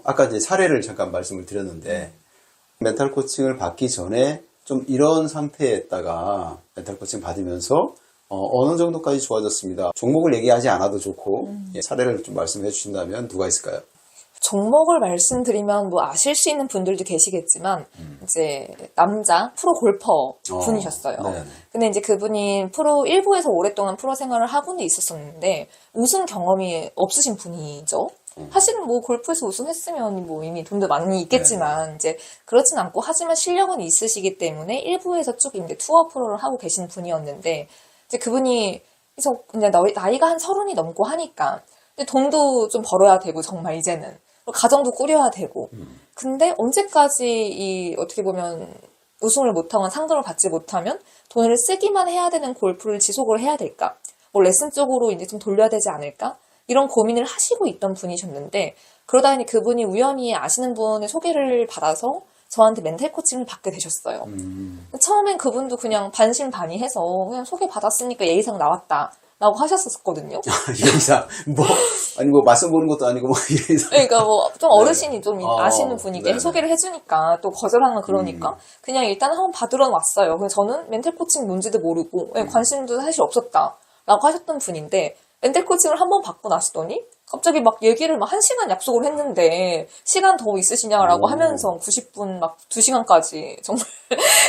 아까 이제 사례를 잠깐 말씀을 드렸는데, 멘탈 코칭을 받기 전에 좀 이런 상태에다가 멘탈 코칭 받으면서 어느 정도까지 좋아졌습니다. 종목을 얘기하지 않아도 좋고, 예, 사례를 좀 말씀해 주신다면 누가 있을까요? 종목을 말씀드리면 뭐 아실 수 있는 분들도 계시겠지만 이제 남자 프로 골퍼 분이셨어요. 네네. 근데 이제 그분이 프로 1부에서 오랫동안 프로 생활을 하고는 있었었는데 우승 경험이 없으신 분이죠. 사실은 뭐 골프에서 우승했으면 뭐 이미 돈도 많이 있겠지만 이제 그렇진 않고 하지만 실력은 있으시기 때문에 1부에서 쭉 이제 투어 프로를 하고 계신 분이었는데 이제 그분이 그냥 나이가 한 30이 넘고 하니까 근데 돈도 좀 벌어야 되고 정말 이제는 가정도 꾸려야 되고 근데 언제까지 어떻게 보면 우승을 못하거나 상금을 받지 못하면 돈을 쓰기만 해야 되는 골프를 지속을 해야 될까? 뭐 레슨 쪽으로 이제 좀 돌려야 되지 않을까? 이런 고민을 하시고 있던 분이셨는데 그러다 보니 그분이 우연히 아시는 분의 소개를 받아서 저한테 멘탈 코칭을 받게 되셨어요. 처음엔 그분도 그냥 반신반의해서 그냥 소개받았으니까 예의상 나왔다. 라고 하셨었거든요. 예의상, 뭐 맞선 보는 것도 아니고, 예의상. 그러니까 뭐, 좀 어르신이 좀 네. 아시는 분이게 네네. 소개를 해주니까 또 거절하는 그러니까 그냥 일단 한번 받으러 왔어요. 그래서 저는 멘탈 코칭 뭔지도 모르고, 관심도 사실 없었다. 라고 하셨던 분인데, 멘탈 코칭을 한번 받고 나시더니, 갑자기 막 얘기를 막 1시간 약속을 했는데, 시간 더 있으시냐라고 하면서 90분 막 2시간까지 정말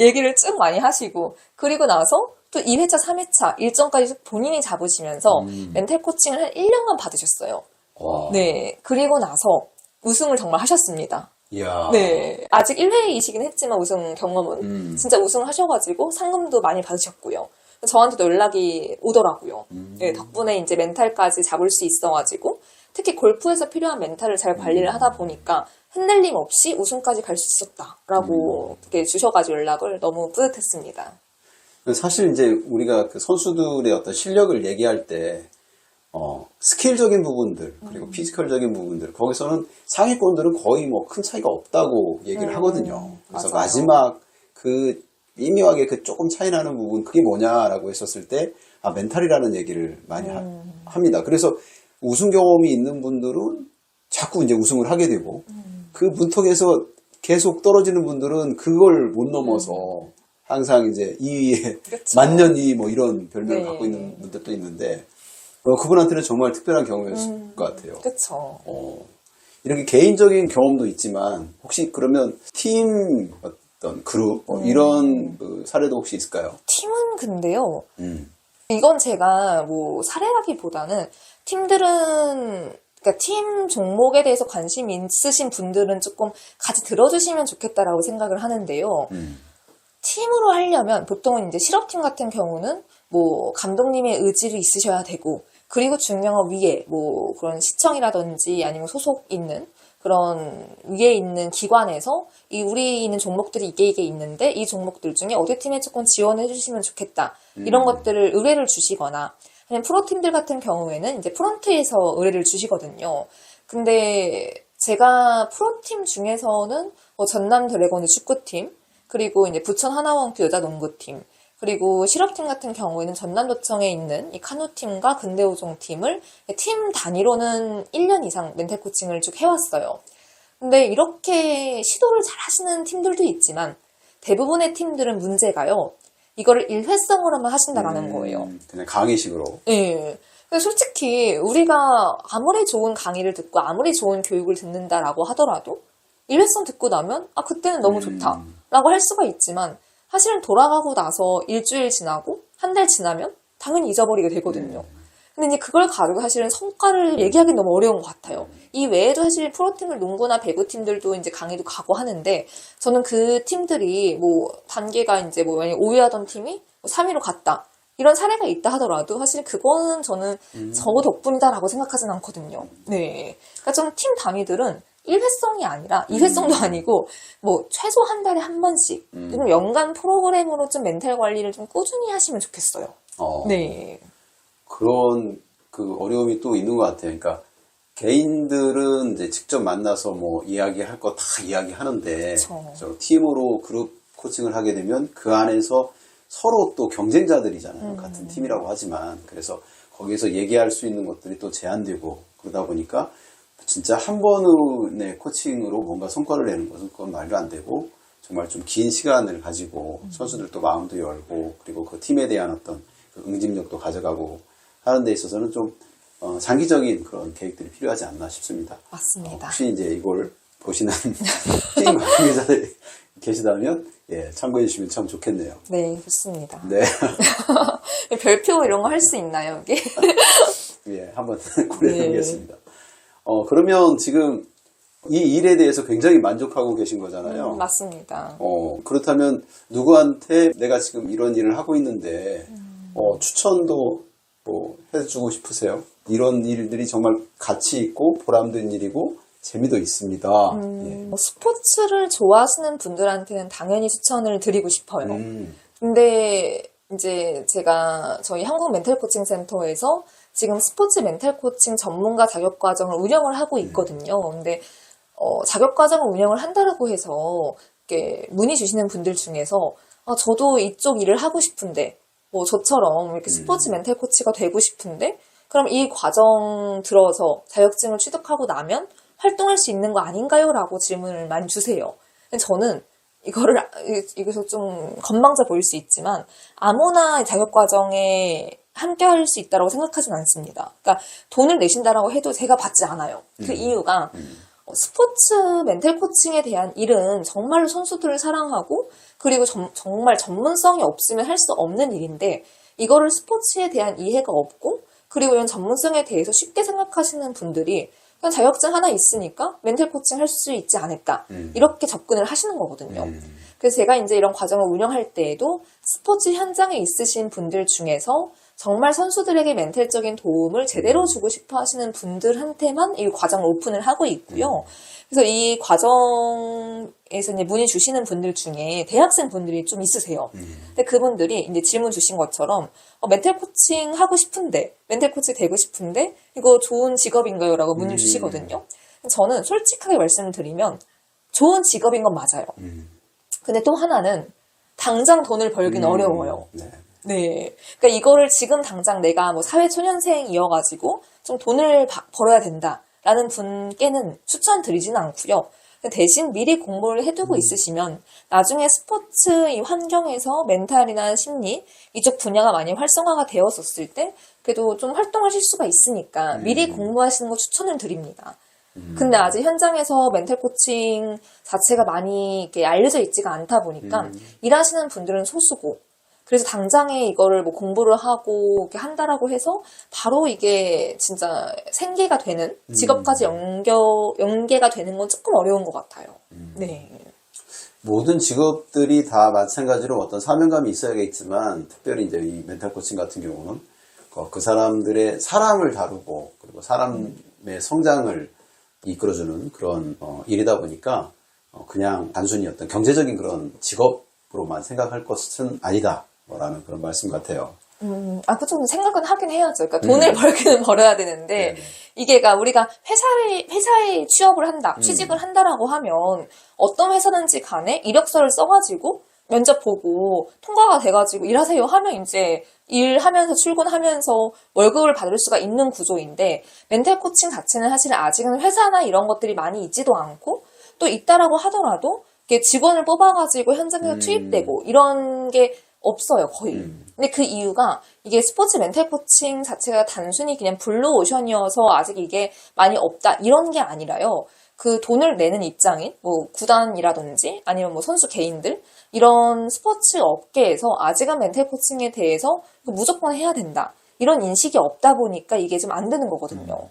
얘기를 쭉 많이 하시고, 그리고 나서 또 2회차, 3회차 일정까지 본인이 잡으시면서 멘탈 코칭을 한 1년간 받으셨어요. 와. 네. 그리고 나서 우승을 정말 하셨습니다. 이야. 네. 아직 1회이시긴 했지만 우승 경험은 진짜 우승을 하셔가지고 상금도 많이 받으셨고요. 저한테도 연락이 오더라고요. 네, 덕분에 이제 멘탈까지 잡을 수 있어가지고 특히 골프에서 필요한 멘탈을 잘 관리를 하다 보니까 흔들림 없이 우승까지 갈 수 있었다라고 이렇게 주셔가지고 연락을 너무 뿌듯했습니다. 사실 이제 우리가 그 선수들의 어떤 실력을 얘기할 때, 스킬적인 부분들, 그리고 피지컬적인 부분들, 거기서는 상위권들은 거의 뭐 큰 차이가 없다고 얘기를 하거든요. 그래서 맞아요. 마지막 그 미묘하게 그 조금 차이 나는 부분, 그게 뭐냐라고 했었을 때, 멘탈이라는 얘기를 많이 합니다. 그래서 우승 경험이 있는 분들은 자꾸 이제 우승을 하게 되고, 그 문턱에서 계속 떨어지는 분들은 그걸 못 넘어서, 항상 이제 2위에 그쵸. 만년 2위 뭐 이런 별명을 네. 갖고 있는 분들도 있는데 그분한테는 정말 특별한 경험이었을 것 같아요. 그쵸. 이렇게 개인적인 경험도 있지만 혹시 그러면 팀 어떤 그룹 이런 그 사례도 혹시 있을까요? 팀은 근데요. 이건 제가 뭐 사례라기보다는 그러니까 팀 종목에 대해서 관심 있으신 분들은 조금 같이 들어주시면 좋겠다라고 생각을 하는데요. 팀으로 하려면 보통은 이제 실업팀 같은 경우는 뭐 감독님의 의지를 있으셔야 되고 그리고 중요한 건 위에 뭐 그런 시청이라든지 아니면 소속 있는 그런 위에 있는 기관에서 우리 있는 종목들이 이게 있는데 이 종목들 중에 어디 팀에 조금 지원해 주시면 좋겠다 이런 것들을 의뢰를 주시거나 아니면 프로팀들 같은 경우에는 이제 프런트에서 의뢰를 주시거든요. 근데 제가 프로팀 중에서는 뭐 전남 드래곤즈 축구팀 그리고 이제 부천 하나원큐 여자 농구팀, 그리고 실업팀 같은 경우에는 전남도청에 있는 이 카누팀과 근대오종팀을 팀 단위로는 1년 이상 멘탈 코칭을 쭉 해왔어요. 근데 이렇게 시도를 잘 하시는 팀들도 있지만 대부분의 팀들은 문제가요. 이거를 일회성으로만 하신다라는 거예요. 그냥 강의식으로. 네. 솔직히 우리가 아무리 좋은 강의를 듣고 아무리 좋은 교육을 듣는다라고 하더라도 일회성 듣고 나면 그때는 너무 좋다 라고 할 수가 있지만 사실은 돌아가고 나서 일주일 지나고 한 달 지나면 당연히 잊어버리게 되거든요. 근데 이제 그걸 가지고 사실은 성과를 얘기하기 너무 어려운 것 같아요. 이 외에도 사실 프로팀을 농구나 배구팀들도 이제 강의도 가고 하는데 저는 그 팀들이 뭐 단계가 이제 뭐 만약에 5위 하던 팀이 3위로 갔다. 이런 사례가 있다 하더라도 사실 그거는 저는 저 덕분이다라고 생각하진 않거든요. 네. 그러니까 좀 팀 단위들은 1회성이 아니라 2회성도 아니고 뭐 최소 한 달에 한 번씩 좀 연간 프로그램으로 좀 멘탈 관리를 좀 꾸준히 하시면 좋겠어요. 네. 그런 그 어려움이 또 있는 것 같아요. 그러니까 개인들은 이제 직접 만나서 뭐 이야기할 거 다 이야기하는데 팀으로 그룹 코칭을 하게 되면 그 안에서 서로 또 경쟁자들이잖아요. 같은 팀이라고 하지만 그래서 거기에서 얘기할 수 있는 것들이 또 제한되고 그러다 보니까 진짜 한 번의 코칭으로 뭔가 성과를 내는 것은 그건 말도 안 되고 정말 좀 긴 시간을 가지고 선수들도 마음도 열고 그리고 그 팀에 대한 어떤 그 응집력도 가져가고 하는 데 있어서는 좀 장기적인 그런 계획들이 필요하지 않나 싶습니다. 맞습니다. 혹시 이제 이걸 보시는 팀 관계자들이 계시다면 예, 참고해 주시면 참 좋겠네요. 네, 좋습니다. 네. 별표 이런 거 할 수 있나요, 이게? 예, 한번 고려해 보겠습니다. 그러면 지금 이 일에 대해서 굉장히 만족하고 계신 거잖아요. 맞습니다. 그렇다면 누구한테 내가 지금 이런 일을 하고 있는데 추천도 뭐 해주고 싶으세요? 이런 일들이 정말 가치 있고 보람된 일이고 재미도 있습니다. 예. 스포츠를 좋아하시는 분들한테는 당연히 추천을 드리고 싶어요. 근데 이제 제가 저희 한국 멘탈 코칭 센터에서 지금 스포츠 멘탈 코칭 전문가 자격 과정을 운영을 하고 있거든요. 근데 자격 과정을 운영을 한다라고 해서 이렇게 문의 주시는 분들 중에서 저도 이쪽 일을 하고 싶은데 뭐 저처럼 이렇게 스포츠 멘탈 코치가 되고 싶은데 그럼 이 과정 들어서 자격증을 취득하고 나면 활동할 수 있는 거 아닌가요? 라고 질문을 많이 주세요. 근데 저는 이것을 좀 건방져 보일 수 있지만 아무나 자격과정에 함께 할 수 있다고 생각하진 않습니다. 그러니까 돈을 내신다라고 해도 제가 받지 않아요. 그 이유가 스포츠 멘탈 코칭에 대한 일은 정말로 선수들을 사랑하고 그리고 정말 전문성이 없으면 할 수 없는 일인데 이거를 스포츠에 대한 이해가 없고 그리고 이런 전문성에 대해서 쉽게 생각하시는 분들이 그냥 자격증 하나 있으니까 멘탈 코칭 할 수 있지 않을까 이렇게 접근을 하시는 거거든요. 그래서 제가 이제 이런 과정을 운영할 때에도 스포츠 현장에 있으신 분들 중에서 정말 선수들에게 멘탈적인 도움을 제대로 주고 싶어 하시는 분들한테만 이 과정을 오픈을 하고 있고요. 그래서 이 과정에서 이제 문의 주시는 분들 중에 대학생 분들이 좀 있으세요. 근데 그분들이 이제 질문 주신 것처럼 멘탈 코칭 하고 싶은데, 멘탈 코치 되고 싶은데, 이거 좋은 직업인가요? 라고 문의 주시거든요. 저는 솔직하게 말씀을 드리면 좋은 직업인 건 맞아요. 근데 또 하나는 당장 돈을 벌긴 어려워요. 네. 그러니까 이거를 지금 당장 내가 뭐 사회초년생이어가지고 좀 돈을 벌어야 된다라는 분께는 추천드리지는 않고요. 대신 미리 공부를 해두고 있으시면 나중에 스포츠 이 환경에서 멘탈이나 심리 이쪽 분야가 많이 활성화가 되었었을 때 그래도 좀 활동하실 수가 있으니까 미리 공부하시는 거 추천을 드립니다. 근데 아직 현장에서 멘탈 코칭 자체가 많이 이렇게 알려져 있지가 않다 보니까 일하시는 분들은 소수고 그래서 당장에 이거를 뭐 공부를 하고 이렇게 한다라고 해서 바로 이게 진짜 생계가 되는 직업까지 연계가 되는 건 조금 어려운 것 같아요. 네. 모든 직업들이 다 마찬가지로 어떤 사명감이 있어야겠지만 특별히 이제 이 멘탈 코칭 같은 경우는 그 사람들의 사람을 다루고 그리고 사람의 성장을 이끌어주는 그런 일이다 보니까 그냥 단순히 어떤 경제적인 그런 직업으로만 생각할 것은 아니다. 라는 그런 말씀 같아요. 그좀 생각은 하긴 해야죠. 그러니까 돈을 벌기는 벌어야 되는데, 이게 우리가 회사에 취업을 한다, 취직을 한다라고 하면, 어떤 회사든지 간에 이력서를 써가지고, 면접 보고, 통과가 돼가지고 일하세요 하면 이제 일하면서 출근하면서 월급을 받을 수가 있는 구조인데, 멘탈 코칭 자체는 사실 아직은 회사나 이런 것들이 많이 있지도 않고, 또 있다라고 하더라도, 이게 직원을 뽑아가지고 현장에서 투입되고, 이런 게 없어요, 거의. 근데 그 이유가 이게 스포츠 멘탈 코칭 자체가 단순히 그냥 블루오션이어서 아직 이게 많이 없다 이런 게 아니라요. 그 돈을 내는 입장인 뭐 구단이라든지 아니면 뭐 선수 개인들 이런 스포츠 업계에서 아직은 멘탈 코칭에 대해서 무조건 해야 된다. 이런 인식이 없다 보니까 이게 좀 안 되는 거거든요.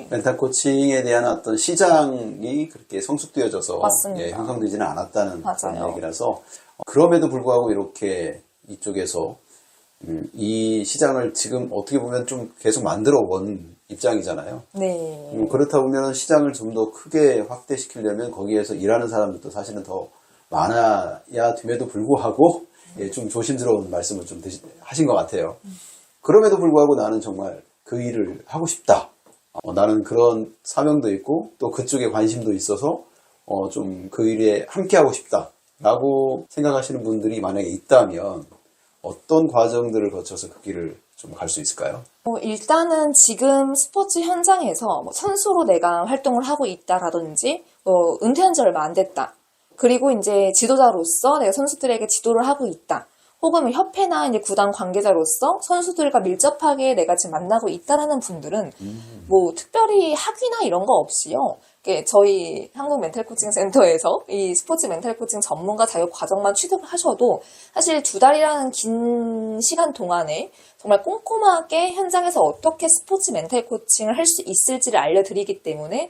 멘탈 코칭에 대한 어떤 시장이 그렇게 성숙되어져서 맞습니다. 형성되지는 않았다는 그런 맞아요. 얘기라서 그럼에도 불구하고 이렇게 이쪽에서 이 시장을 지금 어떻게 보면 좀 계속 만들어 온 입장이잖아요. 네. 그렇다 보면 시장을 좀 더 크게 확대시키려면 거기에서 일하는 사람들도 사실은 더 많아야 됨에도 불구하고 좀 조심스러운 말씀을 좀 하신 것 같아요. 그럼에도 불구하고 나는 정말 그 일을 하고 싶다. 나는 그런 사명도 있고 또 그쪽에 관심도 있어서 좀 그 일에 함께하고 싶다. 라고 생각하시는 분들이 만약에 있다면 어떤 과정들을 거쳐서 그 길을 좀 갈 수 있을까요? 일단은 지금 스포츠 현장에서 뭐 선수로 내가 활동을 하고 있다라든지, 은퇴한 지 얼마 안 됐다. 그리고 이제 지도자로서 내가 선수들에게 지도를 하고 있다. 혹은 협회나 이제 구단 관계자로서 선수들과 밀접하게 내가 지금 만나고 있다라는 분들은 뭐 특별히 학위나 이런 거 없이요. 저희 한국 멘탈 코칭 센터에서 이 스포츠 멘탈 코칭 전문가 자격 과정만 취득을 하셔도 사실 2달이라는 긴 시간 동안에 정말 꼼꼼하게 현장에서 어떻게 스포츠 멘탈 코칭을 할 수 있을지를 알려드리기 때문에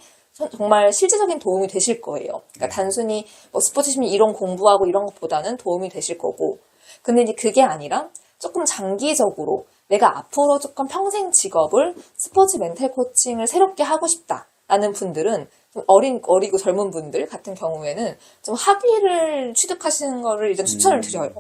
정말 실질적인 도움이 되실 거예요. 그러니까 단순히 뭐 스포츠 심리 이론 공부하고 이런 것보다는 도움이 되실 거고. 근데 이제 그게 아니라 조금 장기적으로 내가 앞으로 조금 평생 직업을 스포츠 멘탈 코칭을 새롭게 하고 싶다라는 분들은 좀 어리고 젊은 분들 같은 경우에는 좀 학위를 취득하시는 거를 일단 추천을 드려요.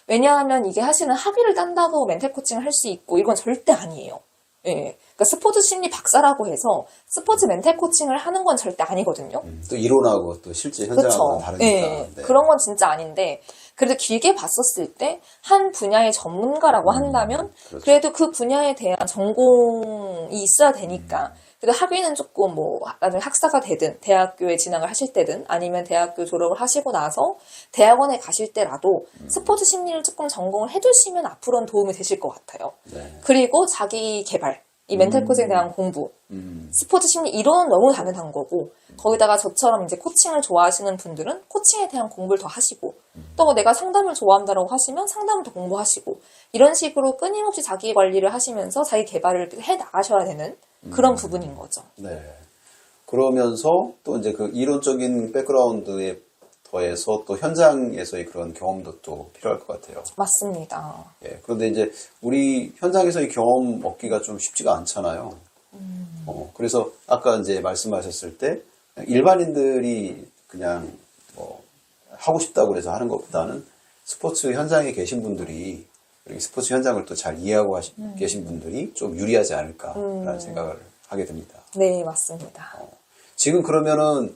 왜냐하면 이게 사실은 학위를 딴다고 멘탈 코칭을 할 수 있고 이건 절대 아니에요. 예. 그러니까 스포츠 심리 박사라고 해서 스포츠 멘탈 코칭을 하는 건 절대 아니거든요. 또 이론하고 또 실제 현장하고는 다르니까. 예. 네. 그런 건 진짜 아닌데 그래도 길게 봤었을 때 한 분야의 전문가라고 한다면 그렇죠. 그래도 그 분야에 대한 전공이 있어야 되니까 그래도 학위는 조금 뭐 나중에 학사가 되든 대학교에 진학을 하실 때든 아니면 대학교 졸업을 하시고 나서 대학원에 가실 때라도 스포츠 심리를 조금 전공을 해두시면 앞으로는 도움이 되실 것 같아요. 네. 그리고 자기 개발, 이 멘탈 코칭에 대한 공부, 스포츠 심리 이론은 너무 당연한 거고 거기다가 저처럼 이제 코칭을 좋아하시는 분들은 코칭에 대한 공부를 더 하시고 또 내가 상담을 좋아한다고 하시면 상담을 더 공부하시고 이런 식으로 끊임없이 자기 관리를 하시면서 자기 개발을 해 나가셔야 되는 그런 부분인 거죠. 네. 그러면서 또 이제 그 이론적인 백그라운드에 더해서 또 현장에서의 그런 경험도 또 필요할 것 같아요. 맞습니다. 예. 그런데 이제 우리 현장에서의 경험 얻기가 좀 쉽지가 않잖아요. 그래서 아까 이제 말씀하셨을 때 일반인들이 그냥 뭐 하고 싶다고 해서 하는 것보다는 스포츠 현장에 계신 분들이 그리고 스포츠 현장을 또 잘 이해하고 계신 분들이 좀 유리하지 않을까라는 생각을 하게 됩니다. 네, 맞습니다. 지금 그러면은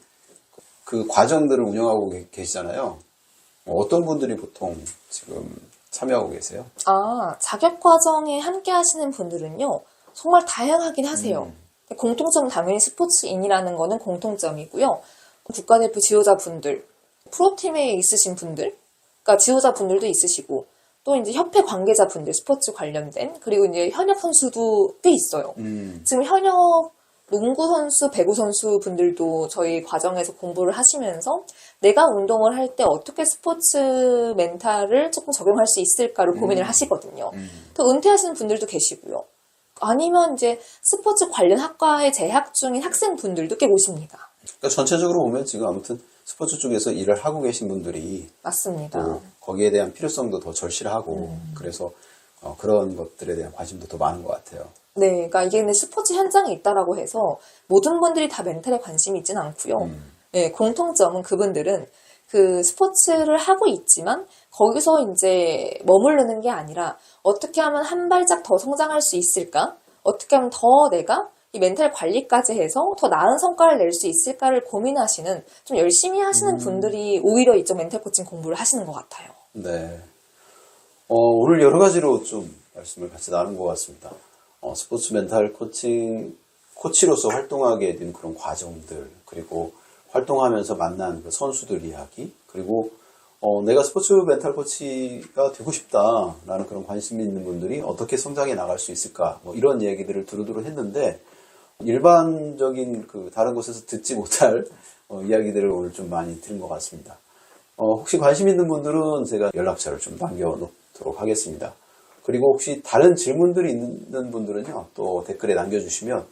그 과정들을 운영하고 계시잖아요. 어떤 분들이 보통 지금 참여하고 계세요? 자격 과정에 함께 하시는 분들은요, 정말 다양하긴 하세요. 공통점은 당연히 스포츠인이라는 거는 공통점이고요. 국가대표 지도자분들, 프로팀에 있으신 분들, 그러니까 지도자분들도 있으시고, 또 이제 협회 관계자분들, 스포츠 관련된, 그리고 이제 현역 선수도 꽤 있어요. 지금 현역 농구 선수, 배구 선수 분들도 저희 과정에서 공부를 하시면서 내가 운동을 할 때 어떻게 스포츠 멘탈을 조금 적용할 수 있을까를 고민을 하시거든요. 또 은퇴하시는 분들도 계시고요. 아니면 이제 스포츠 관련 학과에 재학 중인 학생분들도 꽤 오십니다. 그러니까 전체적으로 보면 지금 아무튼 스포츠 쪽에서 일을 하고 계신 분들이 맞습니다. 또 거기에 대한 필요성도 더 절실하고 그래서 그런 것들에 대한 관심도 더 많은 것 같아요. 네, 그러니까 이게 근데 스포츠 현장에 있다라고 해서 모든 분들이 다 멘탈에 관심이 있지는 않고요. 네, 공통점은 그분들은 그 스포츠를 하고 있지만 거기서 이제 머무르는 게 아니라 어떻게 하면 한 발짝 더 성장할 수 있을까? 어떻게 하면 더 내가 이 멘탈 관리까지 해서 더 나은 성과를 낼 수 있을까를 고민하시는 좀 열심히 하시는 분들이 오히려 이쪽 멘탈 코칭 공부를 하시는 것 같아요. 네. 오늘 여러 가지로 좀 말씀을 같이 나눈 것 같습니다. 스포츠 멘탈 코치로서 활동하게 된 그런 과정들, 그리고 활동하면서 만난 그 선수들 이야기, 그리고 내가 스포츠 멘탈 코치가 되고 싶다라는 그런 관심이 있는 분들이 어떻게 성장해 나갈 수 있을까, 뭐 이런 얘기들을 두루두루 했는데, 일반적인 그 다른 곳에서 듣지 못할 이야기들을 오늘 좀 많이 들은 것 같습니다. 혹시 관심 있는 분들은 제가 연락처를 좀 남겨놓도록 하겠습니다. 그리고 혹시 다른 질문들이 있는 분들은요, 또 댓글에 남겨주시면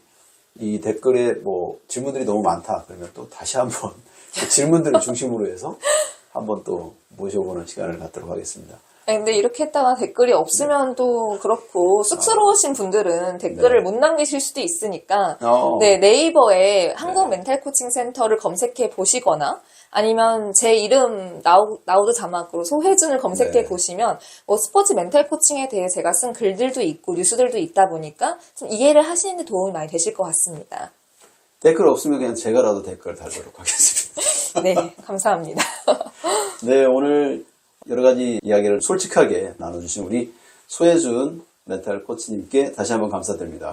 이 댓글에 뭐 질문들이 너무 많다 그러면 또 다시 한번 그 질문들을 중심으로 해서 한번 또 모셔보는 시간을 갖도록 하겠습니다. 근데 이렇게 했다가 댓글이 없으면 또 그렇고 쑥스러우신 분들은 댓글을 못 남기실 수도 있으니까 네, 네이버에 한국 멘탈 코칭 센터를 검색해 보시거나 아니면 제 이름 나우드 자막으로 소혜준을 검색해 보시면 뭐 스포츠 멘탈 코칭에 대해 제가 쓴 글들도 있고 뉴스들도 있다 보니까 좀 이해를 하시는 데 도움이 많이 되실 것 같습니다. 댓글 없으면 그냥 제가라도 댓글 달도록 하겠습니다. 네, 감사합니다. 네, 오늘 여러 가지 이야기를 솔직하게 나눠주신 우리 소혜준 멘탈 코치님께 다시 한번 감사드립니다.